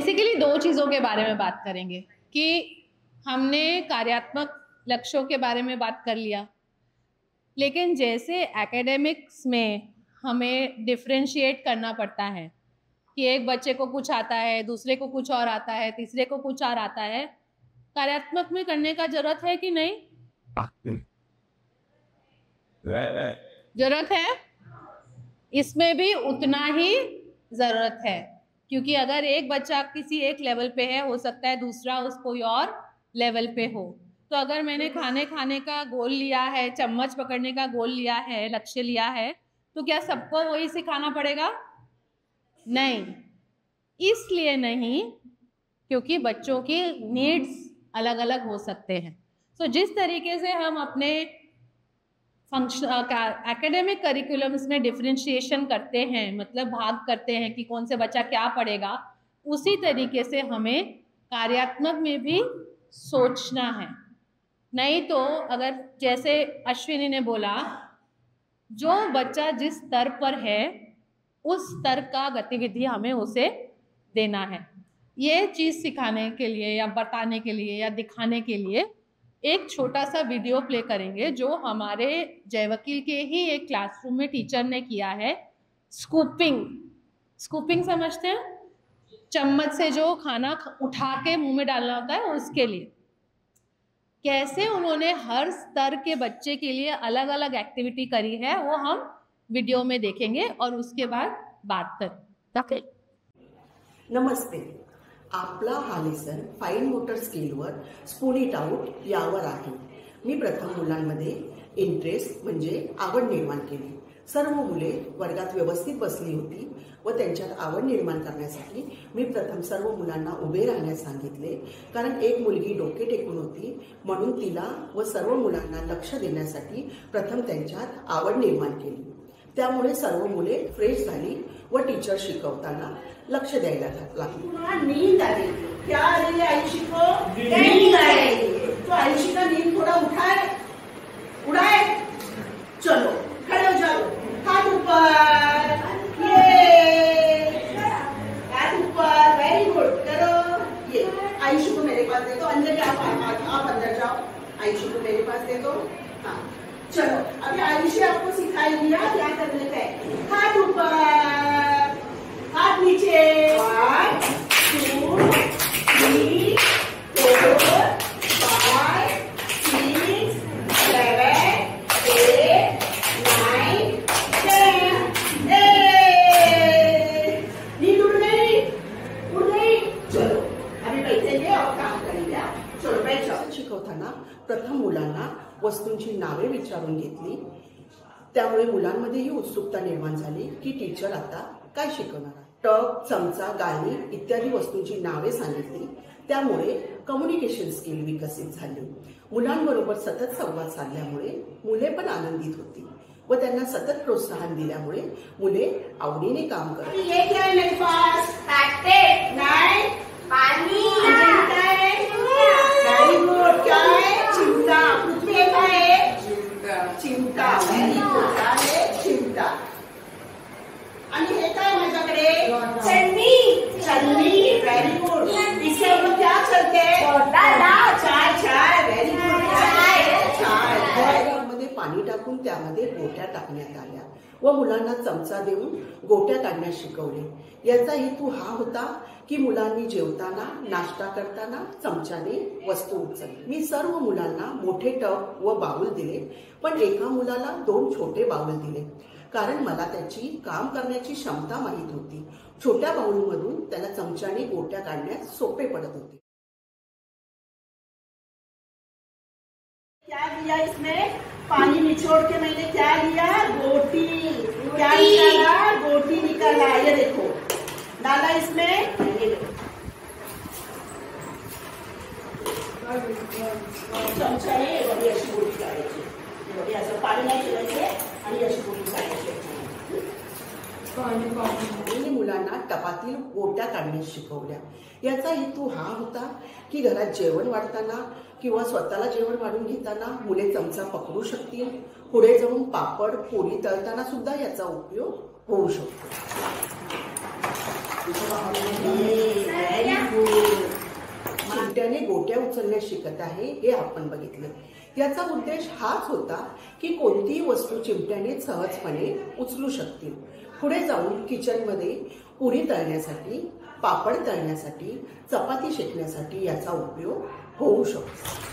Basically दो चीज़ों के बारे में बात करेंगे कि हमने कार्यात्मक लक्ष्यों के बारे में बात कर लिया, लेकिन जैसे एकेडमिक्स में हमें डिफरेंशिएट करना पड़ता है कि एक बच्चे को कुछ आता है, दूसरे को कुछ और आता है, तीसरे को कुछ और आता है, कार्यात्मक में करने का जरूरत है कि नहीं? जरूरत है। इसमें भी उतना ही जरूरत है, क्योंकि अगर एक बच्चा किसी एक लेवल पे है, हो सकता है दूसरा उस कोई और लेवल पे हो। तो अगर मैंने खाने का गोल लिया है, चम्मच पकड़ने का गोल लिया है, लक्ष्य लिया है, तो क्या सबको वही सिखाना पड़ेगा? नहीं, इसलिए नहीं क्योंकि बच्चों की नीड्स अलग अलग हो सकते हैं। तो जिस तरीके से हम अपने एकेडमिक करिकुलम्स में डिफरेंशिएशन करते हैं, मतलब भाग करते हैं कि कौन से बच्चा क्या पढ़ेगा, उसी तरीके से हमें कार्यात्मक में भी सोचना है। नहीं तो अगर जैसे अश्विनी ने बोला, जो बच्चा जिस स्तर पर है उस स्तर का गतिविधि हमें उसे देना है। ये चीज़ सिखाने के लिए या बताने के लिए या दिखाने के लिए एक छोटा सा वीडियो प्ले करेंगे जो हमारे जय वकील के ही एक क्लासरूम में टीचर ने किया है। स्कूपिंग समझते हैं? चम्मच से जो खाना उठा के मुंह में डालना होता है, उसके लिए कैसे उन्होंने हर स्तर के बच्चे के लिए अलग अलग एक्टिविटी करी है, वो हम वीडियो में देखेंगे और उसके बाद बात करें। नमस्ते. आपला हा लेसन फाईन मोटर स्किलवर स्पून इट आउट यावर आहे. मी प्रथम मुलांमध्ये इंटरेस्ट म्हणजे आवड निर्माण केली. सर्व मुले वर्गात व्यवस्थित बसली होती व त्यांच्यात आवड निर्माण करण्यासाठी मी प्रथम सर्व मुलांना उभे राहण्यास सांगितले, कारण एक मुलगी डोके टेकून होती, म्हणून तिला व सर्व मुलांना लक्ष देण्यासाठी प्रथम त्यांच्यात आवड निर्माण केली. त्यामुळे सर्व मुले फ्रेश झाली व टीचर शिकवताना लक्ष द्यायला लागली. नींद आली. क्या आ रही है आयुषी को? नींद आ रही है. तो आयुषी का नींद थोड़ा उड़ाए. चलो खड़े हो जाओ, हाथ ऊपर, ये हाथ ऊपर, वेरी गुड. करो ये. आयुषी को मेरे पास दे दो. अंदर जाओ, आप अंदर जाओ. आयुषी को मेरे पास दे दो. हाँ चलो, अभी आयुषी आपको सिखाएगी क्या करने का है. हाथ ऊपर, हाथ नीचे. 1 2 3 4 5 6 7 8 9 10. नींद उड़ गई. चलो अभी बैठेंगे और काम करेंगे. चलो बैठ जाओ. शिकवताना प्रथम मुलांना वस्तूंची नावे विचारून घेतली. त्यामुळे मुलांमध्येही उत्सुकता निर्माण झाली की टीचर आता काय शिकवणार आहे. टब, चमचा, गाळणी इत्यादी वस्तूंची नावे सांगितली. त्यामुळे कम्युनिकेशन स्किल विकसित झाली. मुलांबरोबर सतत संवाद साधल्यामुळे मुले पण आनंदित होती व त्यांना सतत प्रोत्साहन दिल्यामुळे मुले आवडीने काम करतात. ये क्या है मेरे पास? पैकेट. नहीं, पानी. Very good. क्या है? चिमटा. पृथ्वी काय आहे? चिमटा. Very good. क्या है? चिमटा. आणि हे काय माझ्याकडे? छन्नी. Very good. इससे हम लोग क्या चलते हैं? चाय. Very good. चाय. मध्ये पाणी टाकून त्यामध्ये गोट्या टाकण्यात आल्या व मुलांना चमचा देऊन गोट्या काढण्यास शिकवले. याचा हेतू हा होता की मुलांनी जेवताना, नाश्ता करताना चमच्याने वस्तू उचलली. मी सर्व मुलांना मोठे टब व बाउल दिले, पण एका मुलाला 2 छोटे बाउल दिले, कारण मला त्याची काम करण्याची क्षमता माहित होती. छोट्या बाउलमधून त्याला चमच्याने गोट्या काढण्यास सोपे पडत होते. क्या दिया इसमें? पानी निचोड़ के मैंने क्या लिया? गोटी. क्या निकाला? गोटी निकाला. ये देखो डाला इसमें. चमच्याने एवढी अशी गोटी काढायची. एवढी असं पाणी नाही ठेवायचे आणि अशी गोटी काढायची. मुलांना टपातील गोट्या काढण्यास शिकवल्या. याचा हेतू हा होता की घरात जेवण वाढताना किंवा स्वतःला जेवण वाढून घेताना मुले चमचा पकडू शकतील. पुढे जाऊन पापड, पोळी तळताना सुद्धा याचा उपयोग होऊ शकतो. Very good. चिमट्याने गोट्या उचलण्यास शिकत आहे हे आपण बघितलं. याचा उद्देश हाच होता की कोणतीही वस्तू चिमट्याने सहजपणे उचलू शकतील. पुढे जाऊन किचनमध्ये पुरी तळण्यासाठी, पापड तळण्यासाठी, चपाती शेकण्यासाठी याचा उपयोग होऊ शकतो.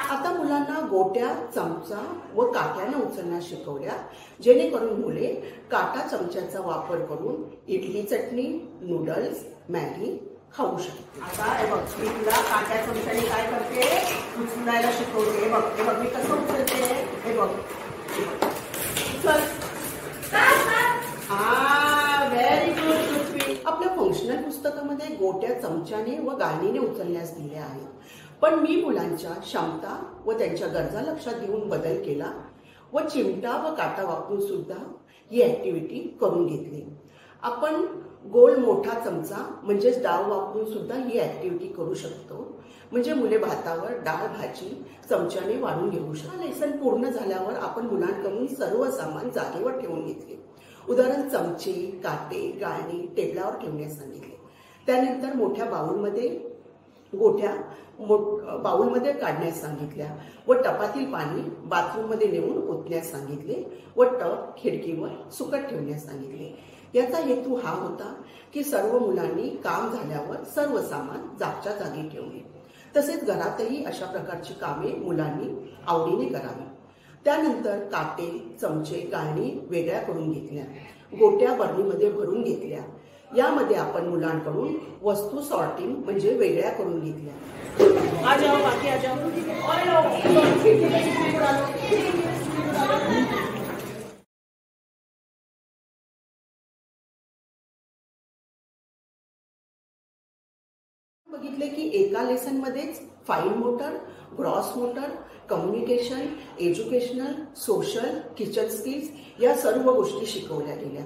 आता मुलांना गोट्या, चमचा व काट्याने उचलण्यास शिकवल्या, जेणेकरून मुले काटा चमच्याचा वापर करून इडली चटणी, नूडल्स, मॅगी खाऊ शकते. आता हे बघ, मी तुला काट्या चमच्याने काय करते, उचलायला शिकवते. हे बघ मी कसं उचलते. हे बघ, चल. व्हेरी गुड पृथ्वी. आपल्या फंक्शनल पुस्तकामध्ये गोट्या चमच्याने व गाळणीने उचलण्यास दिल्या आहेत, पण मी मुलांच्या क्षमता व त्यांच्या गरजा लक्षात घेऊन बदल केला व चिमटा व काटा वापरून सुद्धा ही ऍक्टिव्हिटी करून घेतली. आपण गोल मोठा चमचा म्हणजेच डाव वापरून सुद्धा ही ऍक्टिव्हिटी करू शकतो. म्हणजे मुले भातावर डाळ भाजी चमच्याने वाढून घेऊ शकतात. लेसन पूर्ण झाल्यावर आपण मुलांकडून सर्व सामान जागेवर ठेवून घेतले. उदाहरण चमचे, काटे, गाळणी टेबलावर ठेवण्यास सांगितले. त्यानंतर मोठ्या बाउलमध्ये गोट्या बाउलमध्ये काढण्यास सांगितल्या व टपातील पाणी बाथरूममध्ये नेऊन ओतण्यास सांगितले व टप खिडकीवर सुकत ठेवण्यास सांगितले. याचा हेतू हा होता की सर्व मुलांनी काम झाल्यावर सर्व सामान जागच्या जागी ठेवणे. तसेच घरातही अशा प्रकारची कामे मुलांनी आवडीने करावी. त्यानंतर काटे, चमचे, गाळणी वेगळ्या करून घेतल्या. गोट्या बरणीमध्ये भरून घेतल्या. यामध्ये आपण मुलांकडून वस्तू सॉर्टिंग म्हणजे वेगळ्या करून घेतल्या. बघितले की एका लेसन मध्येच fine motor, gross motor, communication, educational, social, kitchen skills या सर्व गोष्टी शिकवल्या गेल्या.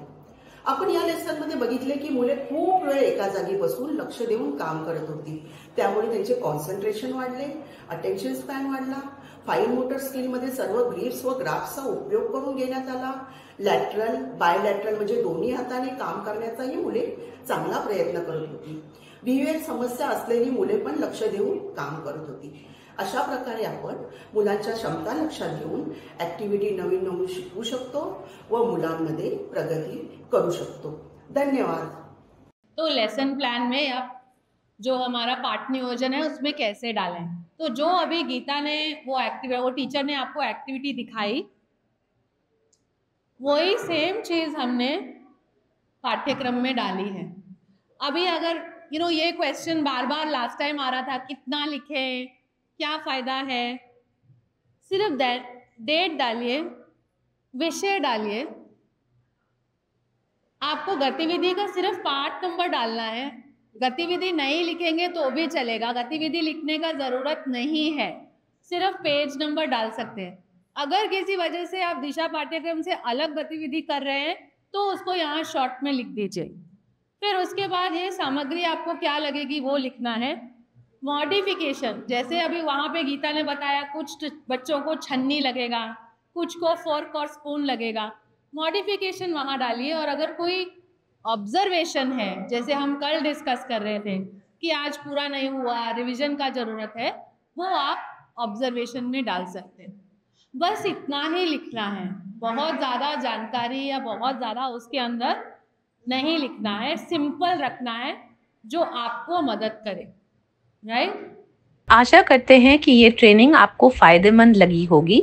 आपण या लेसन मध्ये बघितले की मुले खूप वेळ एका जागी बसून लक्ष देऊन काम करत होती. त्यामुळे त्यांचे कॉन्सन्ट्रेशन वाढले, अटेन्शन स्पॅन वाढला. फाईन मोटर स्किल मध्ये सर्व ग्रिप्स व ग्राफ्सचा उपयोग करून घेण्यात आला. लॅटरल, बायलॅटरल म्हणजे दोन्ही हाताने काम करण्याचाही मुले चांगला प्रयत्न करत होती. बिहेवियर समस्या असलेली मुले पण लक्ष देऊन काम करत होती. अशा प्रकारे आपण मुलांच्या क्षमता लक्षात घेऊन ऍक्टिव्हिटी नवीन नवीन शिकवू शकतो व मुलांमध्ये प्रगती करू शकतो. धन्यवाद. तो लेसन प्लान में आप जो हमारा पाठ नियोजन है उसमें कैसे डालें, तो जो अभी गीता ने वो टीचर ने आपको एक्टिविटी दिखाई, वही सेम चीज़ हमने पाठ्यक्रम में डाली है. अभी अगर ये क्वेश्चन बार बार लास्ट टाइम आ रहा था, कितना लिखें, क्या फ़ायदा है, सिर्फ डेट डालिए, विषय डालिए. आपको गतिविधि का सिर्फ पार्ट नंबर डालना है. गतिविधि नहीं लिखेंगे तो भी चलेगा, गतिविधि लिखने का ज़रूरत नहीं है, सिर्फ पेज नंबर डाल सकते हैं. अगर किसी वजह से आप दिशा पाठ्यक्रम से अलग गतिविधि कर रहे हैं तो उसको यहाँ शॉर्ट में लिख दीजिए. फिर उसके बाद ये सामग्री आपको क्या लगेगी वो लिखना है. मॉडिफिकेशन, जैसे अभी वहाँ पे गीता ने बताया, कुछ बच्चों को छन्नी लगेगा, कुछ को फोर्क और स्पून लगेगा. मॉडिफिकेशन वहाँ डालिए. और अगर कोई ऑब्जर्वेशन है, जैसे हम कल डिस्कस कर रहे थे कि आज पूरा नहीं हुआ, रिवीजन का ज़रूरत है, वो आप ऑब्जर्वेशन में डाल सकते हैं. बस इतना ही लिखना है. बहुत ज़्यादा जानकारी या बहुत ज़्यादा उसके अंदर नहीं लिखना है. सिंपल रखना है जो आपको मदद करे. राइट? आशा करते हैं कि ये ट्रेनिंग आपको फायदेमंद लगी होगी.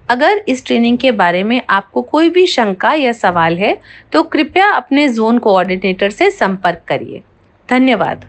अगर इस ट्रेनिंग के बारे में आपको कोई भी शंका या सवाल है तो कृपया अपने जोन कोऑर्डिनेटर से संपर्क करिए. धन्यवाद.